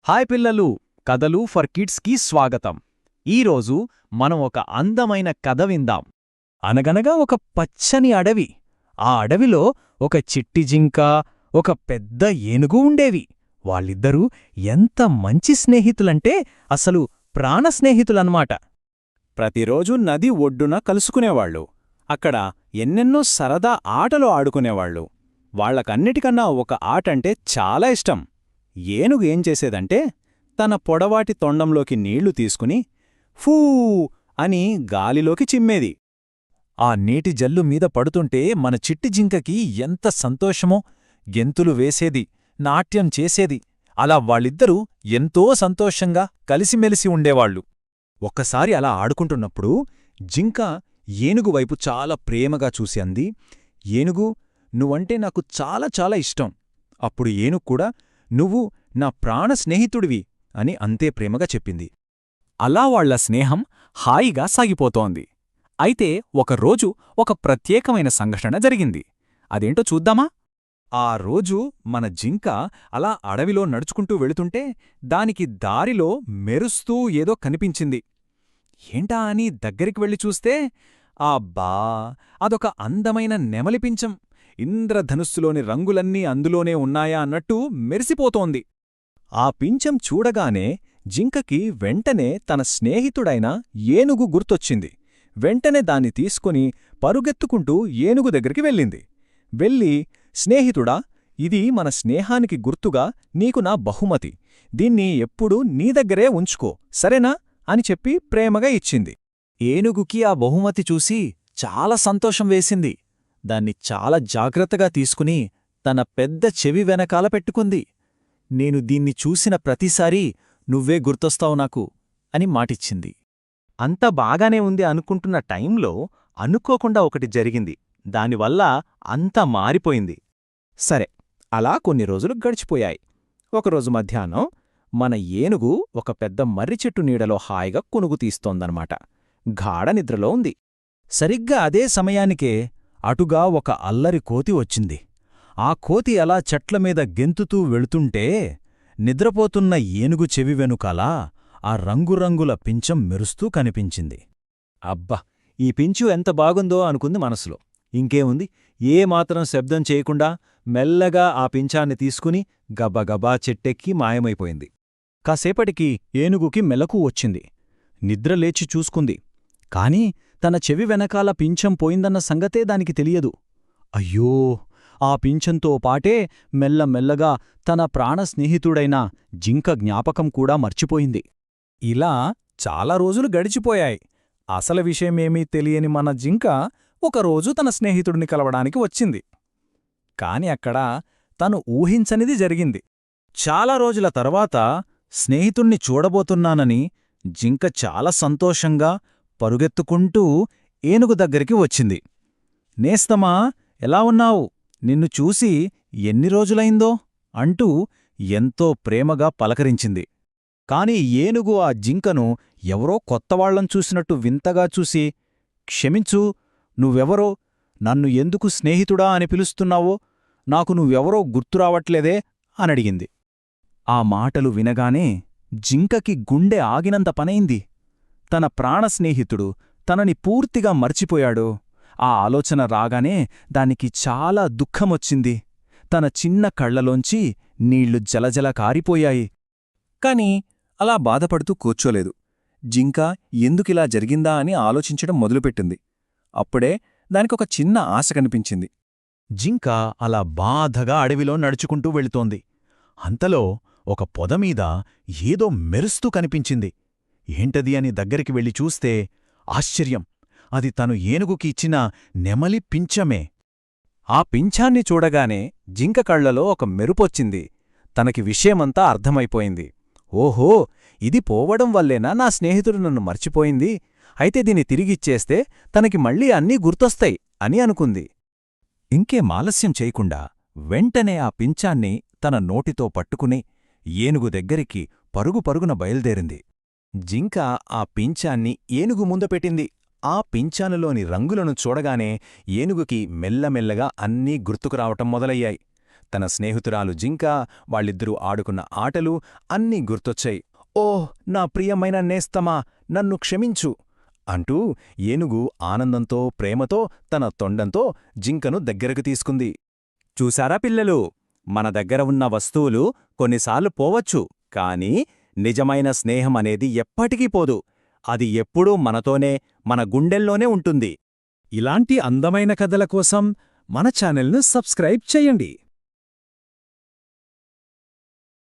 Hi పిల్లలు, కథలు for కిడ్స్కి స్వాగతం. ఈరోజు మనం ఒక అందమైన కథ విందాం. అనగనగా ఒక పచ్చని అడవి. ఆ అడవిలో ఒక చిట్టి జింక, ఒక పెద్ద ఏనుగు ఉండేవి. వాళ్ళిద్దరూ ఎంత మంచి స్నేహితులంటే అసలు ప్రాణ స్నేహితులన్నమాట. ప్రతిరోజూ నది ఒడ్డున కలుసుకునేవాళ్ళు. అక్కడ ఎన్నెన్నో సరదా ఆటలు ఆడుకునేవాళ్ళు. వాళ్లకన్నిటికన్నా ఒక ఆటంటే చాలా ఇష్టం. ఏనుగు ఏం చేసేదంటే తన పొడవాటి తొండంలోకి నీళ్లు తీసుకుని ఫూ అని గాలిలోకి చిమ్మేది. ఆ నీటి జల్లు మీద పడుతుంటే మన చిట్టి జింకకి ఎంత సంతోషమో! గెంతులు వేసేది, నాట్యం చేసేది. అలా వాళ్ళిద్దరూ ఎంతో సంతోషంగా కలిసిమెలిసి ఉండేవాళ్లు. ఒక్కసారి అలా ఆడుకుంటున్నప్పుడు జింక ఏనుగు వైపు చాలా ప్రేమగా చూసి అంది, ఏనుగు, నువ్వంటే నాకు చాలా చాలా ఇష్టం. అప్పుడు ఏనుగు కూడా, నువ్వు నా ప్రాణ స్నేహితుడివి అని అంతే ప్రేమగా చెప్పింది. అలా వాళ్ల స్నేహం హాయిగా సాగిపోతోంది. అయితే ఒకరోజు ఒక ప్రత్యేకమైన సంఘటన జరిగింది. అదేంటో చూద్దామా? ఆ రోజు మన జింక అలా అడవిలో నడుచుకుంటూ వెళుతుంటే దానికి దారిలో మెరుస్తూ ఏదో కనిపించింది. ఏంటా అని దగ్గరికి వెళ్ళి చూస్తే అబ్బా, అదొక అందమైన నెమలిపించం. ఇంద్రధనుస్సులోని రంగులన్నీ అందులోనే ఉన్నాయా అన్నట్టు మెరిసిపోతోంది. ఆ పించం చూడగానే జింకకి వెంటనే తన స్నేహితుడైన ఏనుగు గుర్తొచ్చింది. వెంటనే దాన్ని తీసుకుని పరుగెత్తుకుంటూ ఏనుగు దగ్గరికి వెళ్ళింది. వెళ్ళి, స్నేహితుడా, ఇది మన స్నేహానికి గుర్తుగా నీకు నా బహుమతి. దీన్ని ఎప్పుడూ నీ దగ్గరే ఉంచుకో, సరేనా అని చెప్పి ప్రేమగా ఇచ్చింది. ఏనుగుకి ఆ బహుమతి చూసి చాలా సంతోషం వేసింది. దాన్ని చాలా జాగ్రత్తగా తీసుకుని తన పెద్ద చెవి వెనకాల పెట్టుకుంది. నేను దీన్ని చూసిన ప్రతిసారీ నువ్వే గుర్తొస్తావు నాకు అని మాటిచ్చింది. అంత బాగానే ఉంది అనుకుంటున్న టైంలో అనుకోకుండా ఒకటి జరిగింది. దానివల్ల అంతా మారిపోయింది. సరే, అలా కొన్ని రోజులు గడిచిపోయాయి. ఒకరోజు మధ్యాహ్నం మన ఏనుగు ఒక పెద్ద మర్రిచెట్టు నీడలో హాయిగా కునుగు తీస్తోందన్నమాట. గాఢ నిద్రలో ఉంది. సరిగ్గా అదే సమయానికే అటుగా ఒక అల్లరి కోతి వచ్చింది. ఆ కోతి అలా చెట్లమీద గెంతుతూ వెళుతుంటే నిద్రపోతున్న ఏనుగు చెవి వెనుకాల ఆ రంగురంగుల పించం మెరుస్తూ కనిపించింది. అబ్బా, ఈ పించు ఎంత బాగుందో అనుకుంది మనసులో. ఇంకేముంది, ఏమాత్రం శబ్దం చేయకుండా మెల్లగా ఆ పించాన్ని తీసుకుని గబగబా చెట్టెక్కి మాయమైపోయింది. కాసేపటికి ఏనుగుకి మెలకు వచ్చింది. నిద్రలేచి చూసుకుంది. కాని తన చెవి వెనకాల పింఛం పోయిందన్న సంగతే దానికి తెలియదు. అయ్యో, ఆ పింఛంతో పాటే మెల్లమెల్లగా తన ప్రాణస్నేహితుడైన జింక జ్ఞాపకం కూడా మర్చిపోయింది. ఇలా చాలా రోజులు గడిచిపోయాయి. అసలు విషయమేమీ తెలియని మన జింక ఒకరోజు తన స్నేహితుడిని కలవడానికి వచ్చింది. కాని అక్కడ తను ఊహించనిది జరిగింది. చాలా రోజుల తర్వాత స్నేహితుణ్ణి చూడబోతున్నానని జింక చాలా సంతోషంగా పరుగెత్తుకుంటూ ఏనుగు దగ్గరికి వచ్చింది. నేస్తమా, ఎలా ఉన్నావు? నిన్ను చూసి ఎన్ని రోజులైందో అంటూ ఎంతో ప్రేమగా పలకరించింది. కాని ఏనుగు ఆ జింకను ఎవరో కొత్తవాళ్లం చూసినట్టు వింతగా చూసి, క్షమించు, నువ్వెవరో, నన్ను ఎందుకు స్నేహితుడా అని పిలుస్తున్నావో, నాకు నువ్వెవరో గుర్తురావట్లేదే అనడిగింది. ఆ మాటలు వినగానే జింకకి గుండె ఆగినంత పనైంది. తన ప్రాణస్నేహితుడు తనని పూర్తిగా మర్చిపోయాడు. ఆ ఆలోచన రాగానే దానికి చాలా దుఃఖమొచ్చింది. తన చిన్న కళ్లలోంచి నీళ్లు జలజల కారిపోయాయి. కాని అలా బాధపడుతూ కూర్చోలేదు. జింక ఎందుకిలా జరిగిందా అని ఆలోచించడం మొదలుపెట్టింది. అప్పుడే దానికొక చిన్న ఆశ కనిపించింది. జింక అలా బాధగా అడవిలో నడుచుకుంటూ వెళుతోంది. అంతలో ఒక పొదమీద ఏదో మెరుస్తూ కనిపించింది. ఏంటది అని దగ్గరికి వెళ్ళి చూస్తే ఆశ్చర్యం! అది తను ఏనుగుకి ఇచ్చిన నెమలి పించమే. ఆ పింఛాన్ని చూడగానే జింక కళ్లలో ఒక మెరుపొచ్చింది. తనకి విషయమంతా అర్థమైపోయింది. ఓహో, ఇది పోవడం వల్లేనా నా స్నేహితుడు నన్ను మర్చిపోయింది? అయితే దీన్ని తిరిగిచ్చేస్తే తనకి మళ్ళీ అన్నీ గుర్తొస్తాయి అని అనుకుంది. ఇంకేం ఆలస్యం చేయకుండా వెంటనే ఆ పింఛాన్ని తన నోటితో పట్టుకుని ఏనుగు దగ్గరికి పరుగుపరుగున బయల్దేరింది. జింక ఆ పింఛాన్ని ఏనుగు ముందపెట్టింది. ఆ పింఛానులోని రంగులను చూడగానే ఏనుగుకి మెల్లమెల్లగా అన్నీ గుర్తుకురావటం మొదలయ్యాయి. తన స్నేహితురాలు జింక, వాళ్ళిద్దరూ ఆడుకున్న ఆటలు అన్నీ గుర్తొచ్చాయి. ఓహ్, నా ప్రియమైన నేస్తమా, నన్ను క్షమించు అంటూ ఏనుగు ఆనందంతో ప్రేమతో తన తొండంతో జింకను దగ్గరకు తీసుకుంది. చూశారా పిల్లలు, మన దగ్గర ఉన్న వస్తువులు కొన్నిసార్లు పోవచ్చు, కానీ నిజమైన స్నేహం అనేది ఎప్పటికీ పోదు. అది ఎప్పుడూ మనతోనే, మన గుండెల్లోనే ఉంటుంది. ఇలాంటి అందమైన కథల కోసం మన ఛానల్ను సబ్స్క్రైబ్ చెయ్యండి.